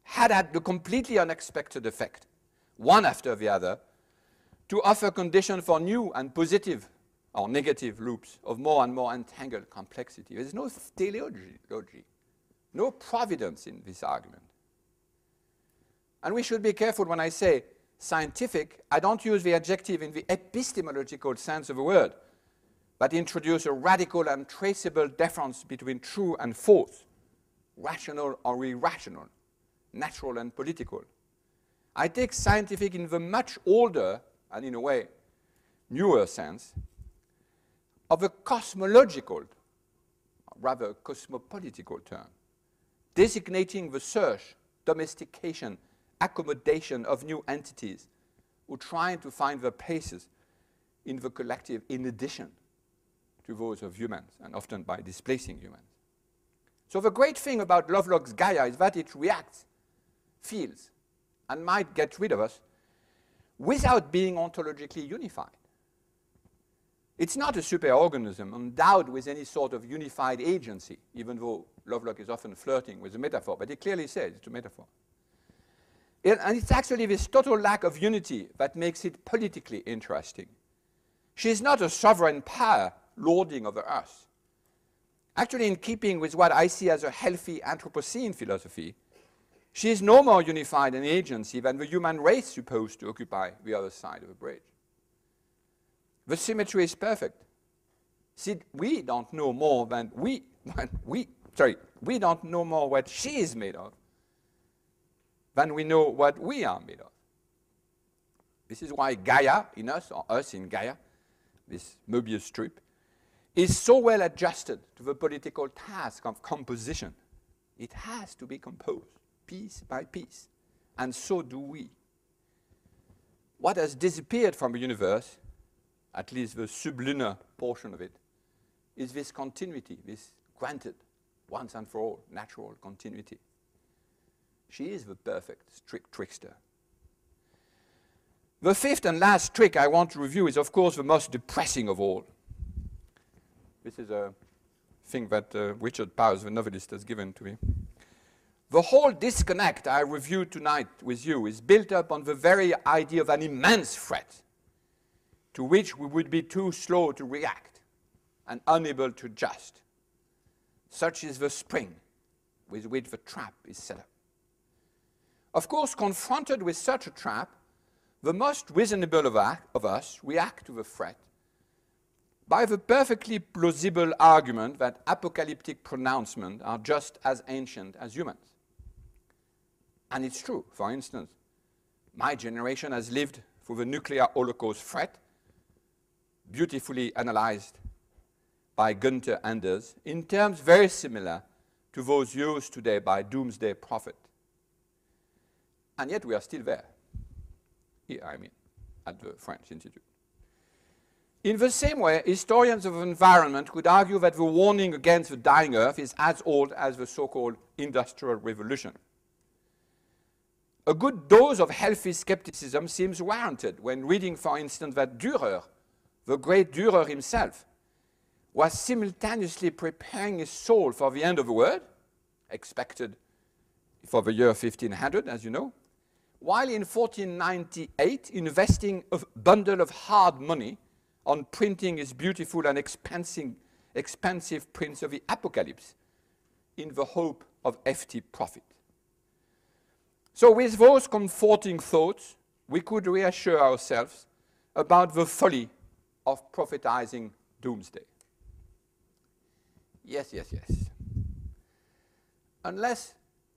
had the completely unexpected effect, one after the other, to offer conditions for new and positive or negative loops of more and more entangled complexity. There is no teleology, no providence in this argument. And we should be careful when I say scientific. I don't use the adjective in the epistemological sense of the word, but introduce a radical and traceable difference between true and false, rational or irrational, natural and political. I take scientific in the much older, and in a way, newer sense, of a cosmological, rather cosmopolitical term, designating the search, domestication, accommodation of new entities who try to find their places in the collective in addition to those of humans, and often by displacing humans. So the great thing about Lovelock's Gaia is that it reacts, feels, and might get rid of us without being ontologically unified. It's not a superorganism endowed with any sort of unified agency, even though Lovelock is often flirting with the metaphor, but he clearly says it's a metaphor. And it's actually this total lack of unity that makes it politically interesting. She is not a sovereign power lording over us. Actually, in keeping with what I see as a healthy Anthropocene philosophy, she is no more unified an agency than the human race supposed to occupy the other side of a bridge. The symmetry is perfect. See, we don't know more than we don't know more what she is made of than we know what we are made of. This is why Gaia in us, or us in Gaia, this Möbius strip, is so well adjusted to the political task of composition. It has to be composed piece by piece, and so do we. What has disappeared from the universe at least the sublunar portion of it, is this continuity, this granted, once and for all, natural continuity. She is the perfect trickster. The fifth and last trick I want to review is, of course, the most depressing of all. This is a thing that Richard Powers, the novelist, has given to me. The whole disconnect I review tonight with you is built up on the very idea of an immense threat to which we would be too slow to react and unable to adjust. Such is the spring with which the trap is set up. Of course, confronted with such a trap, the most reasonable of us react to the threat by the perfectly plausible argument that apocalyptic pronouncements are just as ancient as humans. And it's true. For instance, my generation has lived through the nuclear holocaust threat, beautifully analyzed by Gunther Anders, in terms very similar to those used today by doomsday prophet. And yet we are still there. Here, I mean, at the French Institute. In the same way, historians of environment could argue that the warning against the dying Earth is as old as the so-called Industrial Revolution. A good dose of healthy skepticism seems warranted when reading, for instance, that Dürer, the great Dürer himself, was simultaneously preparing his soul for the end of the world, expected for the year 1500, as you know, while in 1498 investing a bundle of hard money on printing his beautiful and expensive prints of the Apocalypse in the hope of hefty profit. So with those comforting thoughts, we could reassure ourselves about the folly of prophetizing doomsday. Yes, yes, yes. Unless,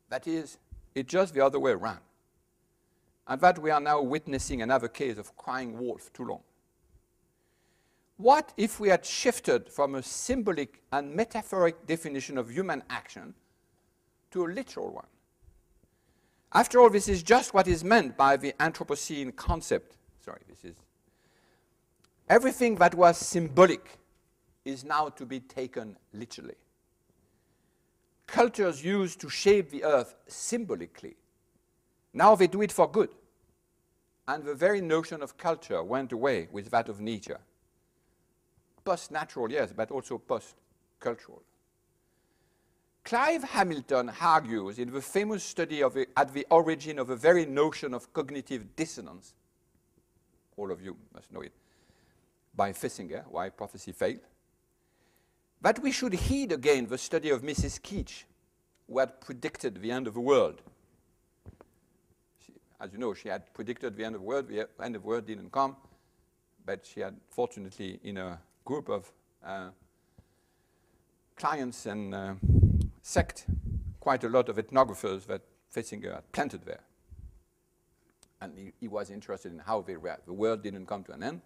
that is, it's just the other way around, and that we are now witnessing another case of crying wolf too long. What if we had shifted from a symbolic and metaphoric definition of human action to a literal one? After all, this is just what is meant by the Anthropocene concept. Everything that was symbolic is now to be taken literally. Cultures used to shape the earth symbolically. Now they do it for good. And the very notion of culture went away with that of nature. Post-natural, yes, but also post-cultural. Clive Hamilton argues in the famous study at the origin of the very notion of cognitive dissonance, all of you must know it, by Fessinger, Why Prophecy Failed, that we should heed again the study of Mrs. Keach, who had predicted the end of the world. As you know, she had predicted the end of the world. The end of the world didn't come, but she had, fortunately, in a group of clients and sect, quite a lot of ethnographers that Fessinger had planted there. And he was interested in how they react. The world didn't come to an end.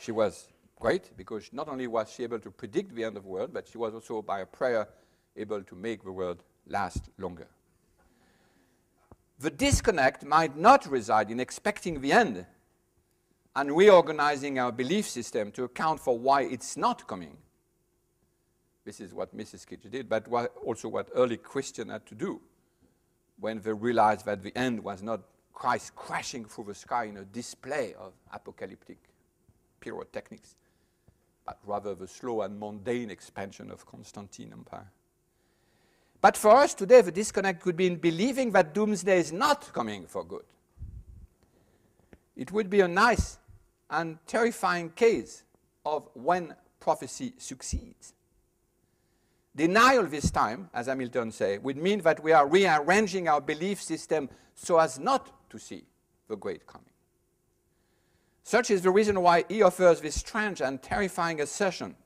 She was great because not only was she able to predict the end of the world, but she was also, by a prayer, able to make the world last longer. The disconnect might not reside in expecting the end and reorganizing our belief system to account for why it's not coming. This is what Mrs. Keach did, but also what early Christians had to do when they realized that the end was not Christ crashing through the sky in a display of apocalyptic pyrotechnics, but rather the slow and mundane expansion of Constantine Empire. But for us today, the disconnect could be in believing that doomsday is not coming for good. It would be a nice and terrifying case of when prophecy succeeds. Denial this time, as Hamilton said, would mean that we are rearranging our belief system so as not to see the great coming. Such is the reason why he offers this strange and terrifying assertion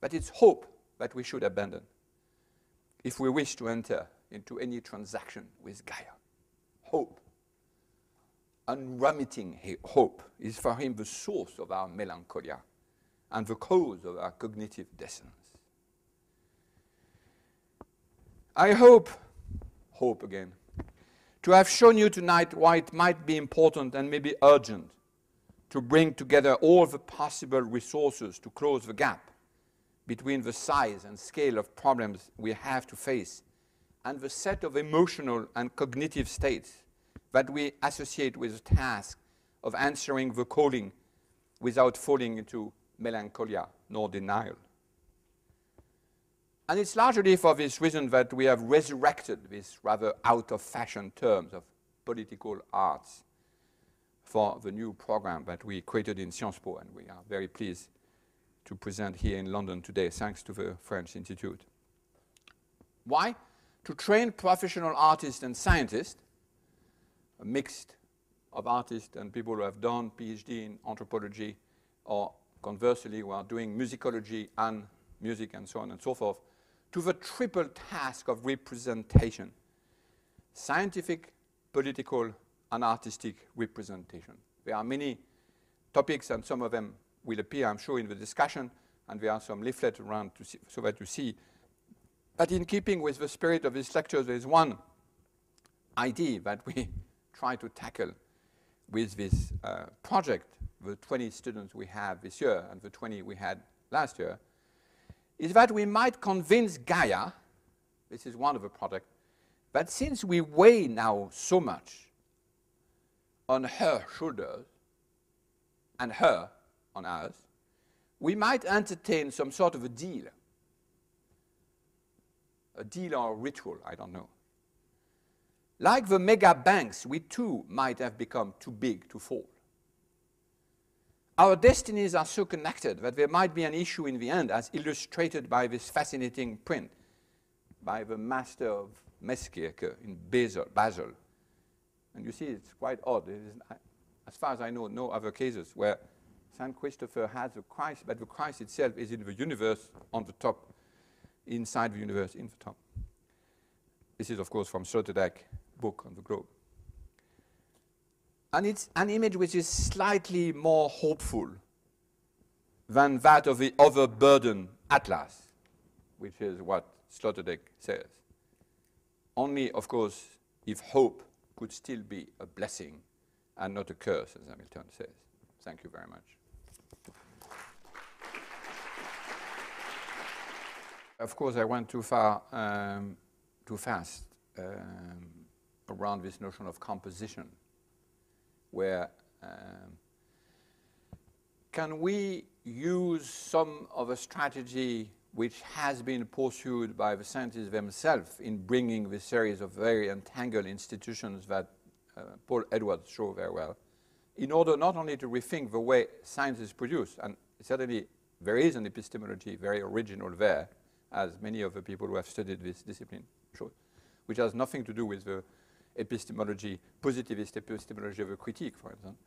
that it's hope that we should abandon if we wish to enter into any transaction with Gaia. Hope, unremitting hope, is for him the source of our melancholia and the cause of our cognitive dissonance. I hope again, to have shown you tonight why it might be important and maybe urgent to bring together all the possible resources to close the gap between the size and scale of problems we have to face and the set of emotional and cognitive states that we associate with the task of answering the calling without falling into melancholia nor denial. And it's largely for this reason that we have resurrected this rather out-of-fashion terms of political arts for the new program that we created in Sciences Po, and we are very pleased to present here in London today, thanks to the French Institute. Why? To train professional artists and scientists, a mix of artists and people who have done PhD in anthropology, or conversely, who are doing musicology and music and so on and so forth, to the triple task of representation: scientific, political, and artistic representation. There are many topics, and some of them will appear, I'm sure, in the discussion, and there are some leaflets around to see, so that you see. But in keeping with the spirit of this lecture, there is one idea that we try to tackle with this project, the 20 students we have this year and the 20 we had last year, is that we might convince Gaia, this is one of the projects, that since we weigh now so much on her shoulders and her on ours, we might entertain some sort of a deal or a ritual, I don't know. Like the mega banks, we too might have become too big to fall. Our destinies are so connected that there might be an issue in the end, as illustrated by this fascinating print by the master of Meskirke in Basel. And you see, it's quite odd. It is, as far as I know, no other cases where St. Christopher has the Christ, but the Christ itself is in the universe on the top, inside the universe in the top. This is, of course, from Sloterdijk book on the globe. And it's an image which is slightly more hopeful than that of the overburdened Atlas, which is what Sloterdijk says. Only, of course, if hope could still be a blessing and not a curse, as Hamilton says. Thank you very much. Of course, I went too far, too fast around this notion of composition, where can we use some of a strategy which has been pursued by the scientists themselves in bringing this series of very entangled institutions that Paul Edwards showed very well, in order not only to rethink the way science is produced, and certainly there is an epistemology very original there, as many of the people who have studied this discipline showed, which has nothing to do with the epistemology, positivist epistemology of a critique, for instance.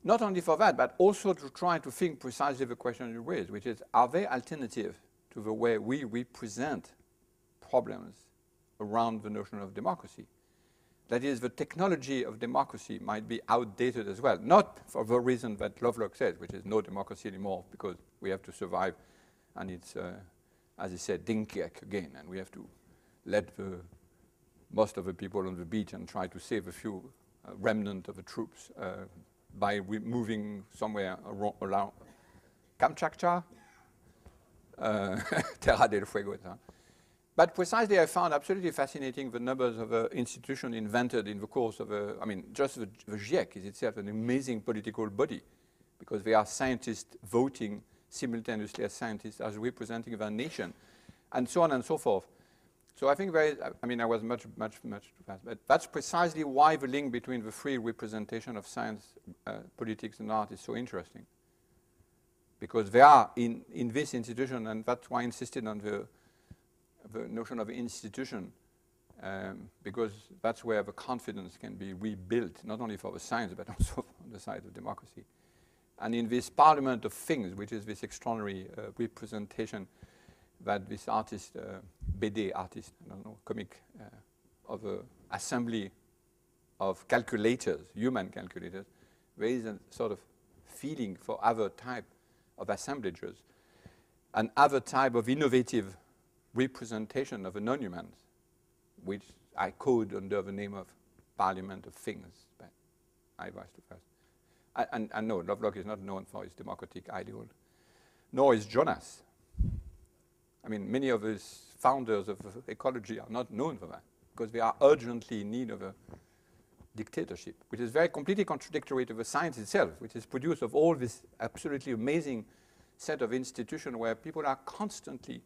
Not only for that, but also to try to think precisely the question you raised, which is, are they alternative to the way we represent problems around the notion of democracy? That is, the technology of democracy might be outdated as well, not for the reason that Lovelock says, which is no democracy anymore, because we have to survive, and it's, as he said, Dunkirk again, and we have to let most of the people on the beach and try to save a few remnant of the troops by moving somewhere around Kamchatka, Terra del Fuego, etc. But precisely I found absolutely fascinating the numbers of institutions invented in the course of, I mean, just the GIEC is itself an amazing political body, because they are scientists voting simultaneously as scientists, as representing their nation, and so on and so forth. So I think I mean, I was much too fast, but that's precisely why the link between the free representation of science, politics, and art is so interesting. Because they are in this institution, and that's why I insisted on the notion of institution, because that's where the confidence can be rebuilt, not only for the science, but also on the side of democracy. And in this parliament of things, which is this extraordinary representation that this artist, BD artist, I don't know, comic, of an assembly of calculators, human calculators, there is a sort of feeling for other type of assemblages and other type of innovative representation of the non-humans, which I code under the name of Parliament of Things, but I was too fast. And no, Lovelock is not known for his democratic ideal, nor is Jonas. I mean, many of his founders of ecology are not known for that, because they are urgently in need of a dictatorship, which is very completely contradictory to the science itself, which is produced of all this absolutely amazing set of institutions where people are constantly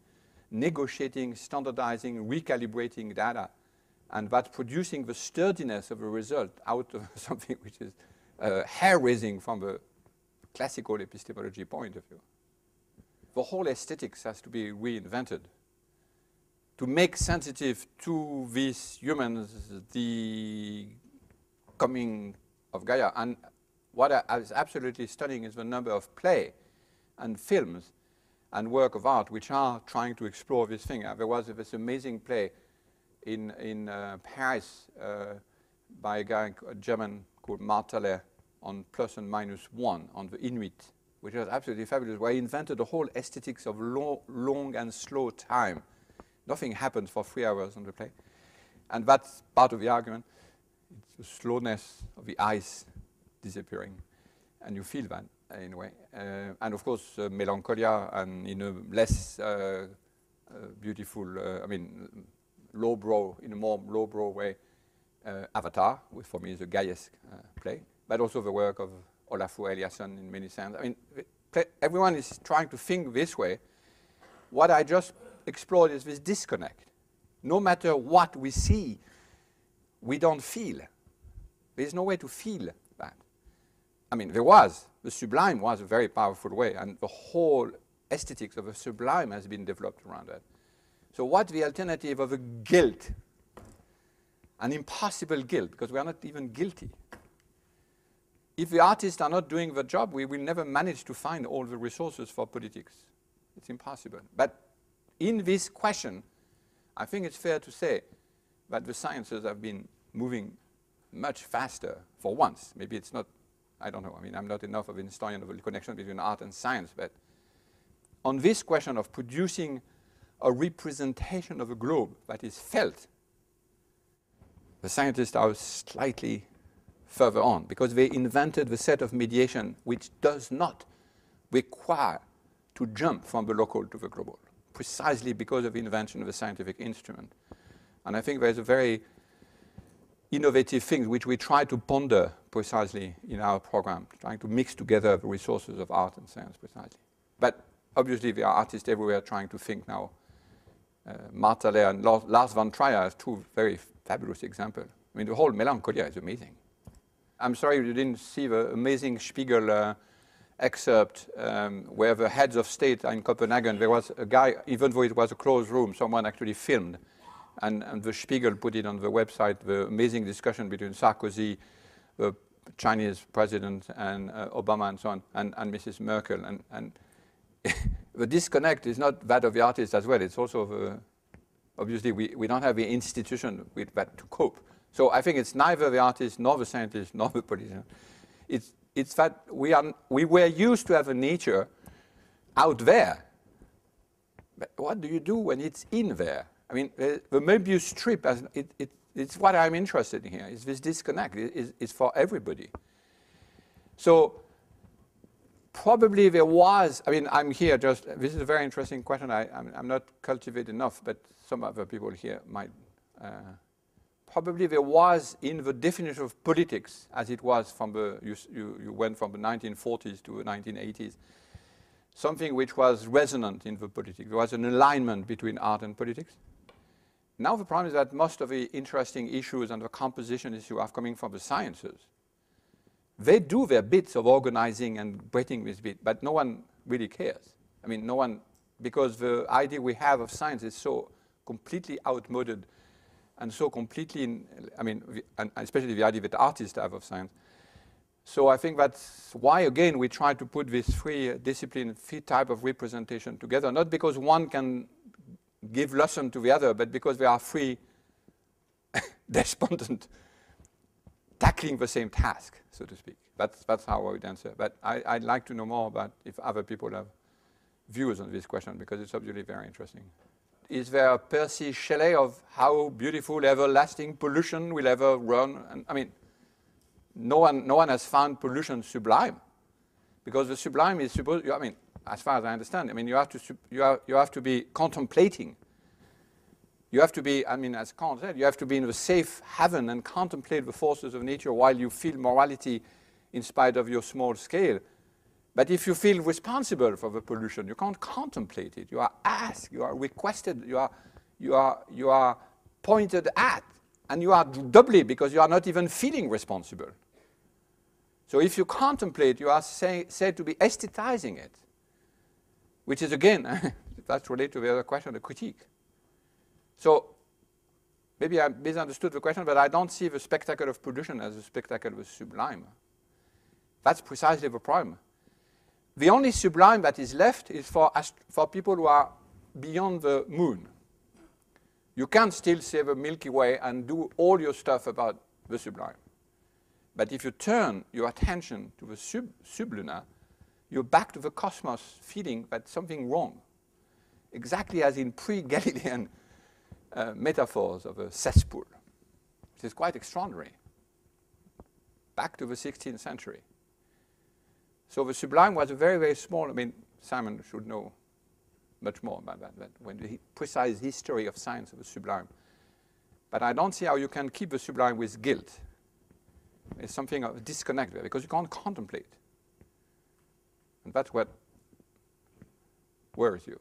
negotiating, standardizing, recalibrating data, and that's producing the sturdiness of a result out of something which is hair-raising from a classical epistemology point of view. The whole aesthetics has to be reinvented to make sensitive to these humans the coming of Gaia. And what is absolutely stunning is the number of play and films and work of art which are trying to explore this thing. There was this amazing play in Paris by a German called Martelet on Plus and Minus One on the Inuit, which was absolutely fabulous, where he invented the whole aesthetics of long and slow time. Nothing happens for 3 hours on the play. And that's part of the argument. It's the slowness of the ice disappearing. And you feel that in a way. And of course, Melancholia, and in a less beautiful, lowbrow, in a more lowbrow way, Avatar, which for me is a Gaiesque play, but also the work of Olafur Eliasson in many sense. I mean, everyone is trying to think this way. What I just explored is this disconnect. No matter what we see, we don't feel. There's no way to feel that. I mean, the sublime was a very powerful way, and the whole aesthetics of the sublime has been developed around that. So what's the alternative of a guilt? An impossible guilt, because we are not even guilty. If the artists are not doing the job, we will never manage to find all the resources for politics. It's impossible. But in this question, I think it's fair to say that the sciences have been moving much faster for once. Maybe it's not, I don't know. I mean, I'm not enough of an historian of the connection between art and science, but on this question of producing a representation of a globe that is felt, the scientists are slightly further on, because they invented the set of mediation which does not require to jump from the local to the global, precisely because of the invention of the scientific instrument. And I think there's a very innovative thing which we try to ponder precisely in our program, trying to mix together the resources of art and science precisely. But obviously there are artists everywhere trying to think now. Martelet and Lars von Trier are two very fabulous examples. I mean, the whole Melancholia is amazing. I'm sorry you didn't see the amazing Spiegel excerpt where the heads of state are in Copenhagen. There was a guy, even though it was a closed room, someone actually filmed. And the Spiegel put it on the website, the amazing discussion between Sarkozy, the Chinese president, and Obama and so on, and Mrs. Merkel. And the disconnect is not that of the artist as well. It's also, obviously, we don't have the institution with that to cope. So I think it's neither the artist, nor the scientist, nor the politician. It's that we were used to have a nature out there. But what do you do when it's in there? I mean, the Möbius strip, it's what I'm interested in here, is this disconnect. It's for everybody. So probably there was, I mean, I'm here just, this is a very interesting question. I'm not cultivated enough, but some other people here might. Probably there was in the definition of politics, as it was from the, you went from the 1940s to the 1980s, something which was resonant in the politics. There was an alignment between art and politics. Now the problem is that most of the interesting issues and the composition issue are coming from the sciences. They do their bits of organizing and breaking this bit, but no one really cares. I mean, no one, because the idea we have of science is so completely outmoded and so completely, and especially the idea that artists have of science. So I think that's why, again, we try to put this three discipline, three type of representation together, not because one can give lesson to the other, but because they are three despondent tackling the same task, so to speak. That's how I would answer. But I'd like to know more about if other people have views on this question, because it's obviously very interesting. Is there a Percy Shelley of how beautiful everlasting pollution will ever run? And I mean, no one has found pollution sublime, because the sublime is supposed, I mean, as far as I understand, I mean, you have to be contemplating. You have to be, I mean, as Kant said, you have to be in the safe haven and contemplate the forces of nature while you feel morality in spite of your small scale. But if you feel responsible for the pollution, you can't contemplate it. You are asked, you are requested, you are pointed at, and you are doubly because you are not even feeling responsible. So if you contemplate, you are said to be aesthetizing it, which is again, that's related to the other question, the critique. So maybe I misunderstood the question, but I don't see the spectacle of pollution as a spectacle of the sublime. That's precisely the problem. The only sublime that is left is for people who are beyond the moon. You can still see the Milky Way and do all your stuff about the sublime. But if you turn your attention to the sublunar, you're back to the cosmos feeling that something wrong. Exactly as in pre-Galilean metaphors of a cesspool, which is quite extraordinary. Back to the 16th century. So the sublime was a very, very small, I mean, Simon should know much more about that when the precise history of science of the sublime. But I don't see how you can keep the sublime with guilt. It's something of a disconnect there, because you can't contemplate. And that's what worries you.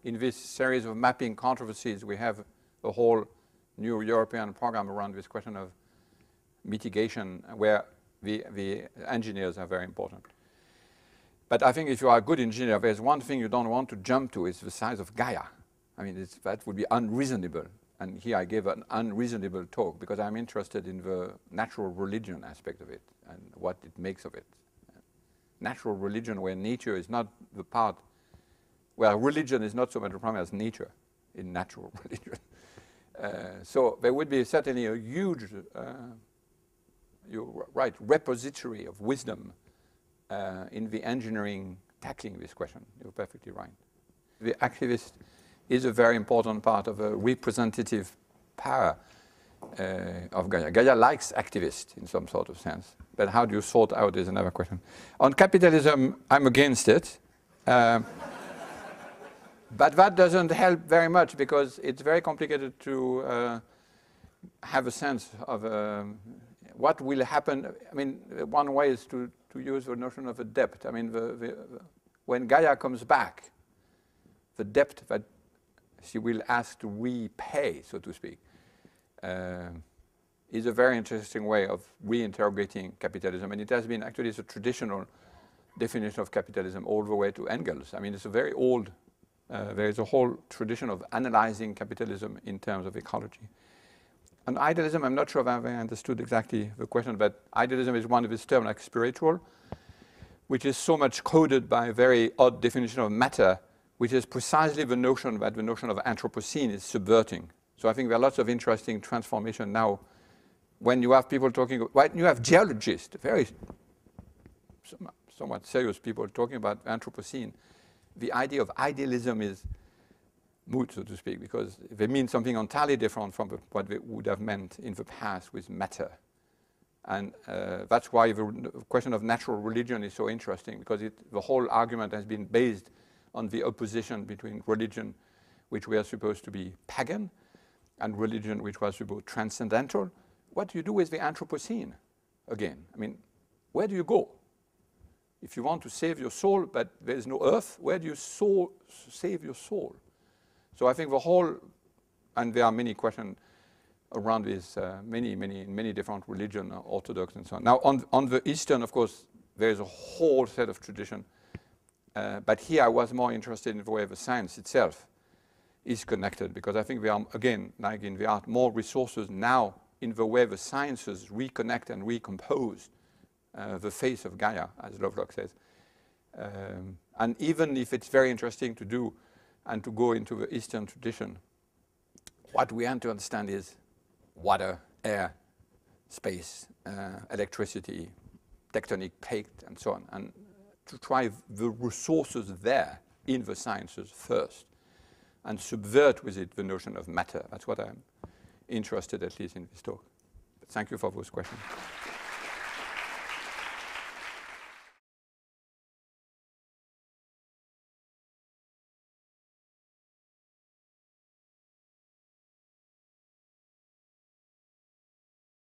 In this series of mapping controversies, we have a whole new European program around this question of mitigation, where the engineers are very important. But I think if you are a good engineer, there's one thing you don't want to jump to is the size of Gaia. I mean, that would be unreasonable. And here I gave an unreasonable talk because I'm interested in the natural religion aspect of it and what it makes of it. Natural religion where nature is not the part, where religion is not so much a problem as nature in natural religion. So there would be certainly a huge, you're right, repository of wisdom in the engineering tackling this question. You're perfectly right. The activist is a very important part of a representative power of Gaia. Gaia likes activists in some sort of sense, but how do you sort out is another question. On capitalism, I'm against it. But that doesn't help very much because it's very complicated to have a sense of what will happen. I mean, one way is to use the notion of a debt. I mean, when Gaia comes back, the debt that she will ask to repay, so to speak, is a very interesting way of reinterrogating capitalism. And it has been actually it's a traditional definition of capitalism all the way to Engels. I mean, it's a very old, there is a whole tradition of analyzing capitalism in terms of ecology. And idealism, I'm not sure if I understood exactly the question, but idealism is one of these terms like spiritual, which is so much coded by a very odd definition of matter, which is precisely the notion that the notion of Anthropocene is subverting. So I think there are lots of interesting transformation now when you have people talking, when you have geologists, very somewhat serious people talking about Anthropocene. The idea of idealism is moot, so to speak, because they mean something entirely different from what they would have meant in the past with matter. And that's why the question of natural religion is so interesting, because the whole argument has been based on the opposition between religion, which we are supposed to be pagan, and religion, which was supposed to be transcendental. What do you do with the Anthropocene again? I mean, where do you go? If you want to save your soul, but there is no earth, where do you save your soul? So I think the whole, and there are many questions around this, many different religions, Orthodox and so on. Now, on the Eastern, of course, there is a whole set of tradition. But here I was more interested in the way the science itself is connected, because I think there are, again, like in the art, more resources now in the way the sciences reconnect and recompose the face of Gaia, as Lovelock says. And even if it's very interesting to do and to go into the Eastern tradition, what we have to understand is water, air, space, electricity, tectonic plate, and so on. And to try the resources there in the sciences first and subvert with it the notion of matter. That's what I'm interested at least in this talk. But thank you for those questions.